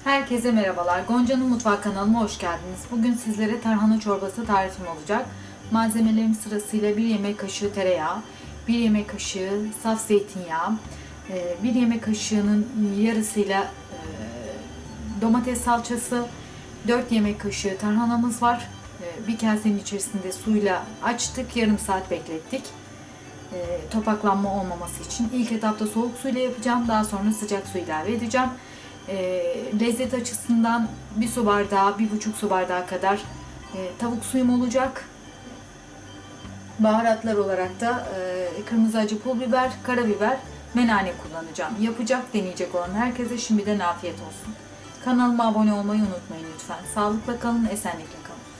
Herkese merhabalar. Gonca'nın Mutfağı kanalıma hoş geldiniz. Bugün sizlere tarhana çorbası tarifim olacak. Malzemelerim sırasıyla 1 yemek kaşığı tereyağı, 1 yemek kaşığı saf zeytinyağı, 1 yemek kaşığının yarısıyla domates salçası, 4 yemek kaşığı tarhanamız var. Bir kasenin içerisinde suyla açtık, yarım saat beklettik. Topaklanma olmaması için. İlk etapta soğuk suyla yapacağım, daha sonra sıcak su ilave edeceğim. Lezzet açısından 1 su bardağı, 1,5 su bardağı kadar tavuk suyum olacak. Baharatlar olarak da kırmızı acı pulbiber, karabiber ve nane kullanacağım. Yapacak, deneyecek olan herkese şimdiden afiyet olsun. Kanalıma abone olmayı unutmayın lütfen. Sağlıkla kalın, esenlikle kalın.